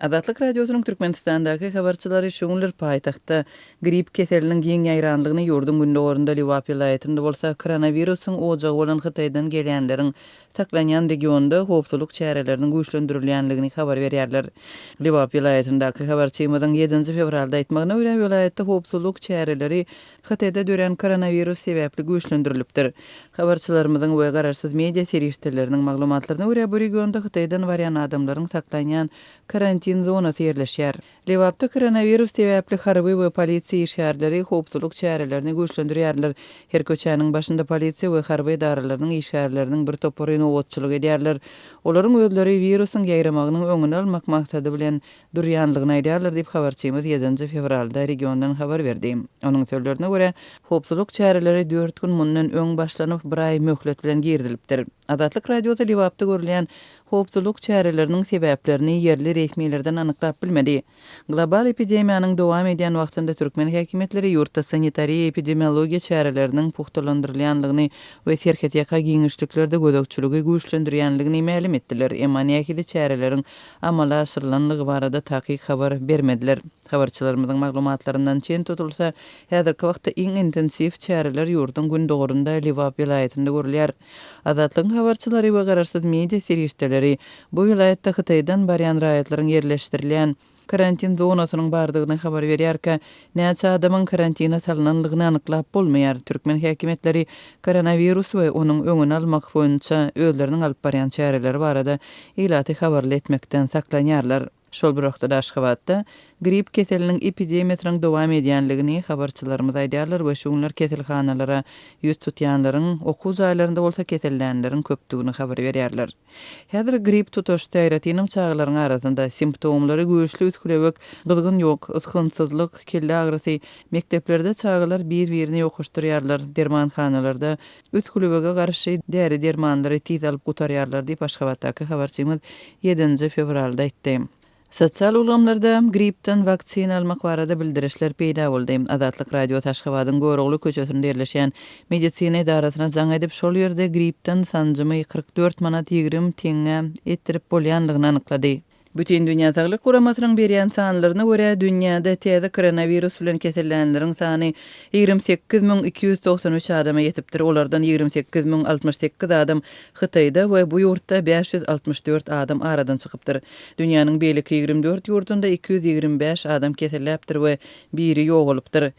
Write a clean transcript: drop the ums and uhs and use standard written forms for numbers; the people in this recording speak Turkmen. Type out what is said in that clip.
Azatlyk Radiosynyň Türkmenistandaky habarçylary şoňlar paýtagtda grip keseliniň giň ýaýranlygyny ýurdun gündegorunda Liwap vilayetinde bolsa koronawirusyň ojagy bolan Hytaýdan gelýänleriň saklanýan regionda howpsuzlyk çäreleriniň güýçlendirilýänligini habar berýärler. Liwap vilayetindaky habarçymyzyň 7 fevralda aýtmagyna görä vilayetde howpsuzlyk çäreleri Hytaýda dören koronawirus sebäpli güýçlendirilipdir. Habarçylarymyzyň we garaşsyz media serişdeleriniň maglumatlaryna görä bu regionda Hytaýdan barýan adamlaryň saklanýan karantin zonasy ýerleşýär. Liwapda koronavirus sebäpli harby we polisiýa işgärleri howpsuzlyk çärelerini güýçlendirýärler. Her köçäniň başynda polisiýa we harby idaralarynyň işgärleriniň bir topory nowatçylyk edýärler. Olaryň özleri virusyň ýaýramagynyň öňüni almak maksady bilen durýanlygyny aýdýarlar diýip habarçymyz 7 fevralda regiondan habar berdi. Onuň sözlerine görä, howpsuzlyk çäreleri 4 gün mundan öň başlanyp bir aý möhlet bilen girdilipdir. Azatlyk Radiosu Liwapda görülýän howpsuzlyk çäreleriniň sebäplerini ýerli resmiýetlerden anyklap bilmedi. Global epidemiýanyň dowam edýän wagtynda türkmen häkimetleri ýurtda sanitariýa epidemiologiýa çäreleriniň puhtalandyrylýanlygyny we serket ýaka giňişliklerde gözegçiligi güýçlendirýänligini ma'lum etdiler. Emma nähili çäreleriň amala aşyrylanlygy barada takyk habar bermediler. Habarçylarymyzyň maglumatlaryndan çen tutulsa, häzirki wagtda iň intensiv çäreler ýurdun gündegorunda Liwap vilayetinde görülýär. Azatlyk habarçylary we garaşsyz media serişdeleri bu vilayetde Hytaýdan barýan raýatlaryň ýerleşdirilýän karantin zonasynyň bardygyny habar berýärkä, näçe adamyň karantina salynanlygyny anyklap bolmaýar. Türkmen häkimetleri koronavirus we onuň öňüni almak boýunça özleriniň alyp barýan çäreleri barada ilaty habarly etmekden saklanýarlar. Şol bir wagtda Aşgabatda grip keseliniň epidemiýasynyň dowam edýänligini habarçylarymyz aýdýarlar we şoňlar keselhanalara ýüz tutýanlaryň okuw jaýlarynda bolsa kesellänleriň köpdigini habar berýärler. Häzir grip tutuş täýretiniň çaglaryň arasynda simptomlary güýçli ütkülebek, gyzgyn ýok, ysgynsyzlyk, kelle agrysy, mekteplerde çaglar bir-birini ýokuşdurýarlar, dermanhanalarda ütkülebege garşy däri dermanlary tiz alyp gutarýarlar diýip Aşgabatdaky habarçymyz 7 fevralda aýtdy. Sosial ulamlarda gripden vaksina almak barada bildirişler peýda boldy. Azatlyk Radio Aşgabatyň Görogly köçesinde ýerleşýän medisina idarasyna jaň edip şol ýerde gripden sanjymy 44 manat 20 tiňe etdirip bolýanlygyny anyklady. Bütün Dünya Saglyk Guramasynyň berýän sanlaryna görä dünýäde täze koronavirus bilen kesellänleriň sany 28293 adama ýetipdir. Olardan 28068 adam Hytaýda we bu ýurtda 564 adam aradan çykypdyr. Dünýäniň beýleki 24 ýurtunda 225 adam keselläpdir we biri ýogalypdyr.